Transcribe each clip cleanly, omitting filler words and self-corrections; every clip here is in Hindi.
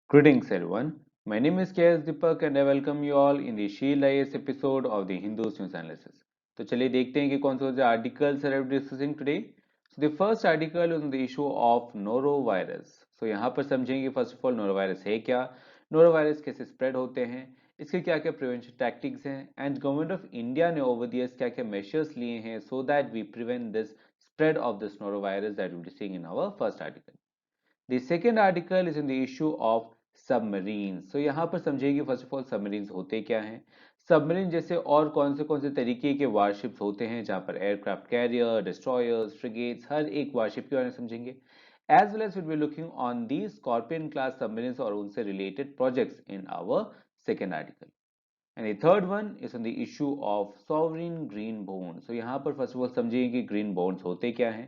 Greetings everyone. My name is KS Deepak and I welcome you all in the Shield IS episode of the Hindus News Analysis. तो चलिए देखते हैं कि कौन से articles are we discussing today. So the first article is on the issue of norovirus. So यहाँ पर समझेंगे first of all norovirus है क्या, norovirus कैसे spread होते हैं, इसके क्या क्या prevention tactics हैं, and government of India ने over the years क्या क्या measures लिए हैं so that we prevent this spread of this norovirus that we will be seeing in our first article. The second article is in the issue of submarines. तो यहाँ पर समझिए फर्स्ट ऑफ ऑल सबमरीन्स होते क्या हैं, सबमरीन जैसे और कौन से तरीके के वारशिप्स होते हैं जहाँ पर एयरक्राफ्ट कैरियर, डिस्ट्रॉयर्स, फ्रिगेट्स, हर एक वारशिप के बारे में समझेंगे. As well as will be looking on the Scorpion class submarines और उनसे related projects in our second article. And the third one is on the issue of sovereign green bonds. So यहाँ पर first of all समझिए कि green bonds होते क्या हैं,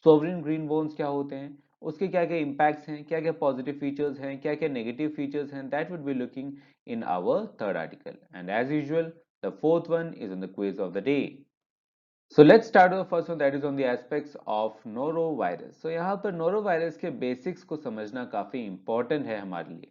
sovereign green bonds क्या होते हैं, उसके क्या क्या impacts हैं, क्या क्या positive features हैं, क्या क्या negative features हैं, that would be looking in our third article. And as usual, the fourth one is on the quiz of the day. So let's start with the first one, that is on the aspects of norovirus. So यहाँ पर norovirus के basics को समझना काफी important है हमारे लिए.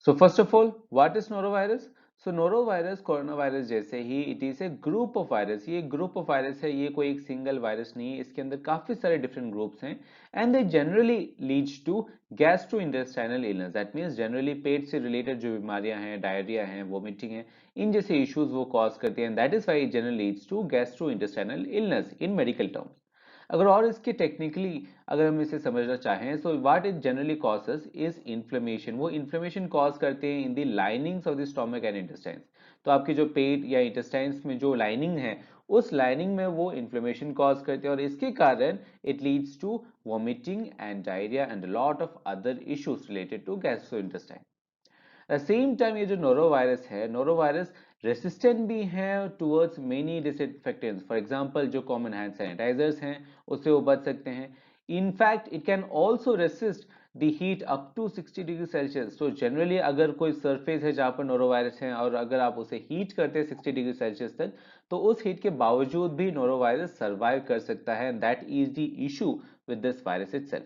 So first of all, what is norovirus? So norovirus coronavirus जैसे ही it is a group of virus. ये group of virus है, ये कोई एक single virus नहीं है, इसके अंदर काफी सारे different groups हैं and they generally leads to gastrointestinal illness. That means generally पेट से related जो बीमारियां हैं, डायरिया हैं, vomiting है, इन जैसे issues वो cause करते हैं and that is why it generally leads to gastrointestinal illness in medical terms. अगर और इसके टेक्निकली अगर हम इसे समझना चाहें so what it generally causes is inflammation. वो इन्फ्लेमेशन कॉज करते हैं in the linings of the stomach and intestines. तो आपके जो पेट या इंटेस्टाइन्स में जो लाइनिंग है उस लाइनिंग में वो इन्फ्लेमेशन कॉज करते हैं और इसके कारण it leads to vomiting and diarrhoea and lot of other issues related to gastrointestine. At the same time ये जो नोरोवायरस है, नोरोवायरस रेसिस्टेंट भी है towards many disinfectants. For example जो कॉमन हैंड सैनिटाइजर्स हैं उससे वो बच सकते हैं. In fact it can also resist the heat up to 60 degree Celsius. तो जनरली अगर कोई सरफेस है जहां पर नोरोवायरस है और अगर आप उसे हीट करते हैं 60 डिग्री सेल्सियस तक तो उस हीट के बावजूद भी नोरोवायरस सर्वाइव कर सकता है. That is the issue with this virus itself.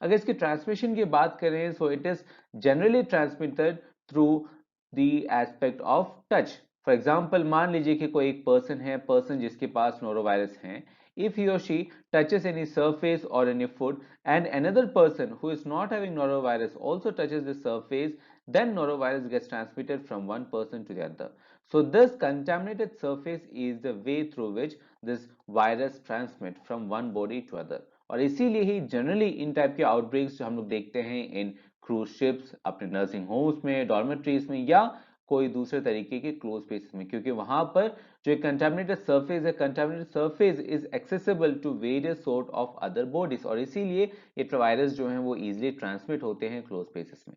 अगर इसकी ट्रांसमिशन की बात करें सो it is generally transmitted through the aspect of touch. For example मान लीजिए कि कोई एक पर्सन जिसके पास नोरोवायरस है, if he or she touches any surface or any food and another person who is not having norovirus also touches the surface, then norovirus gets transmitted from one person to the other. So this contaminated surface is the way through which this virus transmit from one body to other. और इसीलिए ही जनरली इन टाइप के आउटब्रेक्स जो हम लोग देखते हैं इन क्रूज शिप्स, अपने नर्सिंग होम्स में, डॉर्मेट्रीज में या कोई दूसरे तरीके के क्लोज स्पेसेस में, क्योंकि वहां पर जो एक कंटामिनेटेड सरफेस है, contaminated surface is accessible to various sort of other bodies और इसीलिए ये वायरस जो है वो इजिली ट्रांसमिट होते हैं क्लोज स्पेसेस में.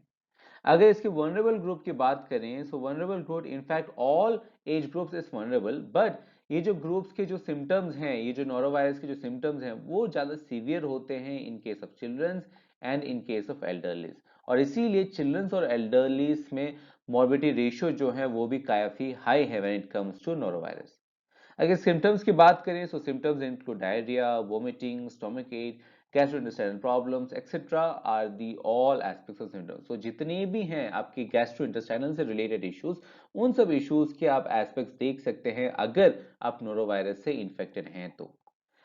अगर इसके वनरेबल ग्रुप की बात करें so vulnerable group in fact all age groups is vulnerable, but ये जो ग्रुप्स के जो सिम्टम्स हैं, ये जो नोरोवायरस के जो सिम्टम्स हैं वो ज्यादा सीवियर होते हैं in case of children's and in case of elderlies. और इसीलिए चिल्ड्रंस और एल्डरलीज में मॉर्बिडिटी रेशियो जो है वो भी काफी हाई है when it comes to norovirus. अगर सिम्टम्स की बात करें so symptoms include diarrhoea, vomiting, stomach ache, gastrointestinal problems etc are the all aspects of symptoms. So जितने भी हैं आपके gastrointestinal से related issues, उन सब issues के आप aspects देख सकते हैं अगर आप नोरोवायरस से infected हैं तो.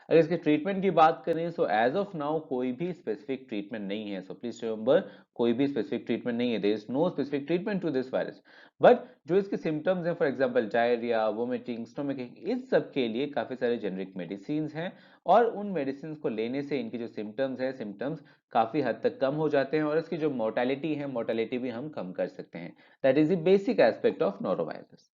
अगर इसके ट्रीटमेंट की बात करें सो एज ऑफ नाउ कोई भी स्पेसिफिक ट्रीटमेंट नहीं है. सो प्लीज रिमेंबर कोई भी स्पेसिफिक ट्रीटमेंट नहीं है. There is no specific treatment to this virus. But जो इसके सिम्टम्स हैं for example diarrhoea, vomiting, stomach ache, इस सब के लिए काफी सारे जेनरिक मेडिसिन हैं और उन मेडिसिन को लेने से इनके जो सिम्टम्स है सिम्टम्स काफी हद तक कम हो जाते हैं और इसकी जो मोर्टेलिटी है मोर्टेलिटी भी हम कम कर सकते हैं. That is the basic aspect of norovirus.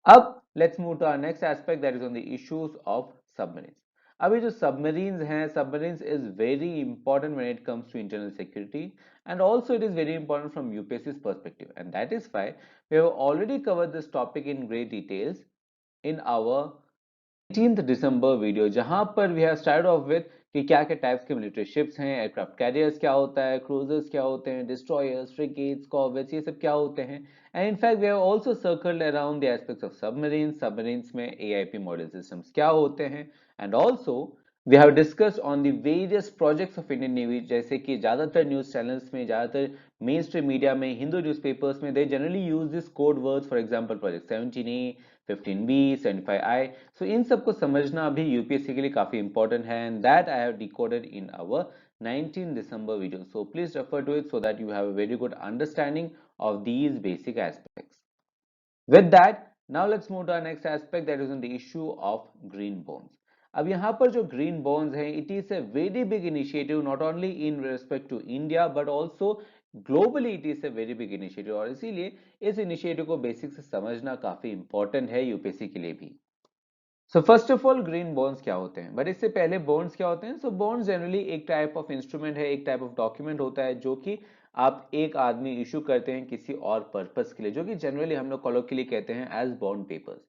अब let's move to our next aspect that is on the issues of submarines. अभी जो सबमरीन्स हैं, submarines is very important when it comes to internal security and also it is very important from UPSC's perspective, and that is why we have already covered this topic in great details in our 18th December video, जहां पर we have started off with कि क्या क्या टाइप्स के मिलिट्री शिप्स हैं, एयरक्राफ्ट कैरियर्स क्या होता है, क्रूजर्स क्या होते हैं, डिस्ट्रॉयर्स, फ्रिगेट्स, कॉर्वेट्स, ये सब क्या होते हैं. And in fact we have also circled around the aspects of submarine. Submarines में AIP मॉडल सिस्टम्स क्या होते हैं and also we have discussed on the various projects of Indian navy, जैसे कि ज्यादातर न्यूज चैनल्स में, ज्यादातर मेन स्ट्रीम मीडिया में, हिंदू न्यूज़पेपर्स में, they generally use this code words, for example project 17A, 15B, 75I। So इन सबको समझना भी यूपीएससी के लिए काफी इंपॉर्टेंट है, and that I have decoded in our 19 December video. So please refer to it so that you have a very good understanding of these basic aspects. With that, now let's move to our next aspect, that is on the issue of green bonds. अब यहाँ पर जो green bonds है, it is a very big initiative not only in respect to India but also globally it is a very big initiative, और इसीलिए इस initiative को basic से समझना काफी important है यूपीएससी के लिए भी। So first of all green bonds क्या होते हैं, बट इससे पहले बॉन्ड्स क्या होते हैं। सो बॉन्ड्स जनरली एक टाइप ऑफ इंस्ट्रूमेंट है, एक टाइप ऑफ डॉक्यूमेंट होता है जो कि आप एक आदमी इशू करते हैं किसी और पर्पस के लिए, जो कि जनरली हम लोग कॉलोकियली कहते हैं एज बॉन्ड पेपर्स।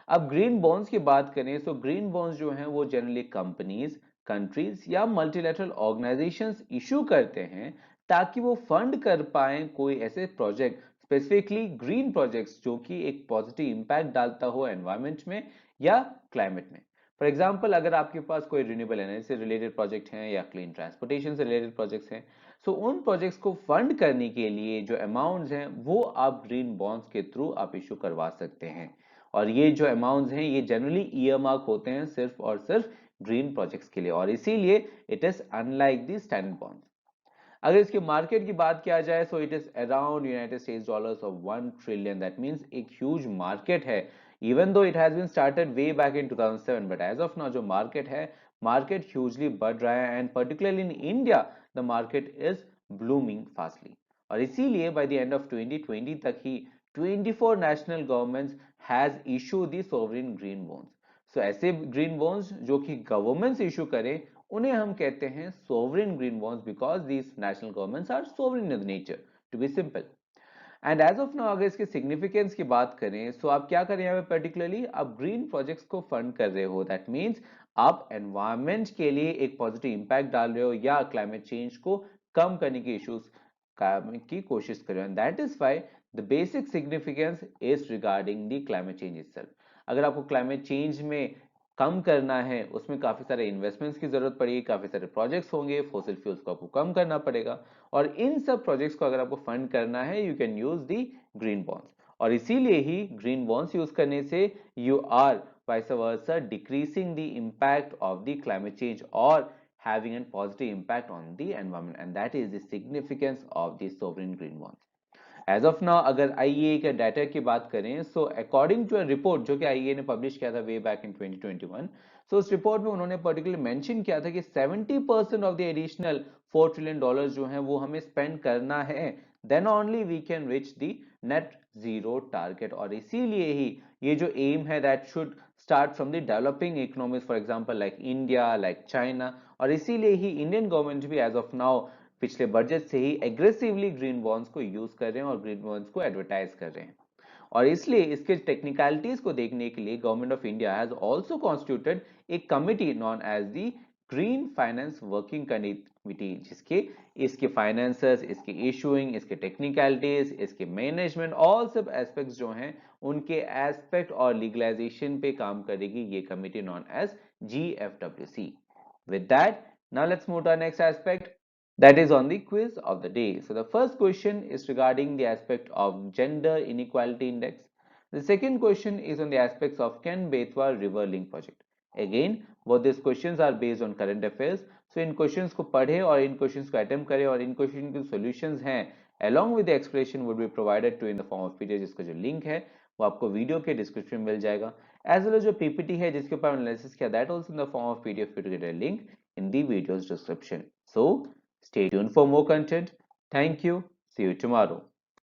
अब ग्रीन बॉन्ड्स की बात करें, सो ग्रीन बॉन्ड्स जो हैं वो जनरली कंपनीज, कंट्रीज या मल्टीलैटरल ऑर्गेनाइजेशंस इशू करते हैं ताकि वो फंड कर पाए कोई ऐसे प्रोजेक्ट, स्पेसिफिकली ग्रीन प्रोजेक्ट्स जो कि एक पॉजिटिव इंपैक्ट डालता हो एनवायरमेंट में या क्लाइमेट में। फॉर एग्जाम्पल, अगर आपके पास कोई रिन्यूएबल एनर्जी से रिलेटेड प्रोजेक्ट हैं या क्लीन ट्रांसपोर्टेशन से रिलेटेड प्रोजेक्ट्स हैं, सो उन प्रोजेक्ट्स को फंड करने के लिए जो अमाउंट्स हैं वो आप ग्रीन बॉन्ड्स के थ्रू आप इशू करवा सकते हैं। और ये जो अमाउंट्स हैं ये जनरली ईयरमार्क होते हैं सिर्फ और सिर्फ ग्रीन प्रोजेक्ट्स के लिए, और इसीलिए it is unlike the standard bonds. अगर इसके मार्केट की बात किया जाए, so it is around United States dollars of 1 trillion, that means एक ह्यूज मार्केट है। Even though it has been started way back in 2007, but as of now जो मार्केट है, मार्केट ह्यूजली बढ़ रहा है, and particularly in India the market is blooming fastly. और इसीलिए बाय द एंड ऑफ 2020 तक ही 24 national governments has issued the sovereign green bonds. So ऐसे ग्रीन बॉन्ड्स जो कि गवर्नमेंट्स इशू करें उन्हें हम कहते हैं sovereign green bonds, because these national governments are sovereign in nature, to be simple. And as of now अगर इसके सिग्निफिकेंस की बात करें, सो आप क्या कर रहे हैं यहाँ पे, पर्टिकुलरली आप ग्रीन प्रोजेक्ट्स को फंड कर रहे हो, दैट मीन्स आप एनवायरमेंट के लिए एक पॉजिटिव इंपैक्ट डाल रहे हो या क्लाइमेट चेंज को कम करने के इश्यूज की कोशिश कर रहे हो, and that is why the basic significance is regarding the climate change itself. अगर आपको क्लाइमेट चेंज में कम करना है, उसमें काफी सारे इन्वेस्टमेंट्स की जरूरत पड़ेगी, काफी सारे प्रोजेक्ट्स होंगे, फॉसिल फ्यूल्स को आपको कम करना पड़ेगा, और इन सब प्रोजेक्ट्स को अगर आपको फंड करना है you can use the green bonds. और इसीलिए ही ग्रीन बॉन्ड्स यूज करने से you are vice versa decreasing the impact of the climate change और having a positive impact on the environment, and that is the significance of the sovereign green bonds. As of now अगर आईईए के डाटा की बात करें, so according to a report जो कि आईईए ने पब्लिश किया था वे बैक इन 2021, सो उस रिपोर्ट में उन्होंने पर्टिकुलर मेंशन किया था कि 70% ऑफ द एडिशनल $4 ट्रिलियन जो हैं वो हमें स्पेंड करना है, then only we can reach the net zero target. और इसीलिए ही ये जो एम है that should start from the developing economies, for example like India, like China, और इसीलिए ही इंडियन गवर्नमेंट भी एज ऑफ नाउ पिछले बजट से ही एग्रेसिवली ग्रीन बॉन्ड्स को यूज कर रहे हैं और ग्रीन बॉन्ड्स को एडवर्टाइज कर रहे हैं। और इसलिए इसके टेक्निकलिटीज को देखने के लिए government of India has also constituted एक committee known as the green finance working committee, जिसके इसके फाइनेंसर्स, इसके इशूइंग, इसके टेक्निकलिटीज, इसके मैनेजमेंट, ऑल सब एस्पेक्ट्स जो हैं उनके एस्पेक्ट और लीगलाइजेशन पे काम करेगी ये committee known as GFWC। With that, now let's move to our next aspect, that is on the quiz of the day. So the first question is regarding the aspect of gender inequality index. The second question is on the aspects of Ken Betwa river link project. Again, both these questions are based on current affairs. So in questions को पढ़े और इन questions को attempt करें, और इन questions के solutions हैं along with the explanation would be provided to in the form of PDF, जिसका जो link है वो आपको वीडियो के डिस्क्रिप्शन में मिल जाएगा, एज वेल एज जो पीपीटी है जिसके ऊपर एनालिसिस किया, that also in the form of PDF, you will get a link in the video's description. So stay tuned for more content. Thank you. See you tomorrow.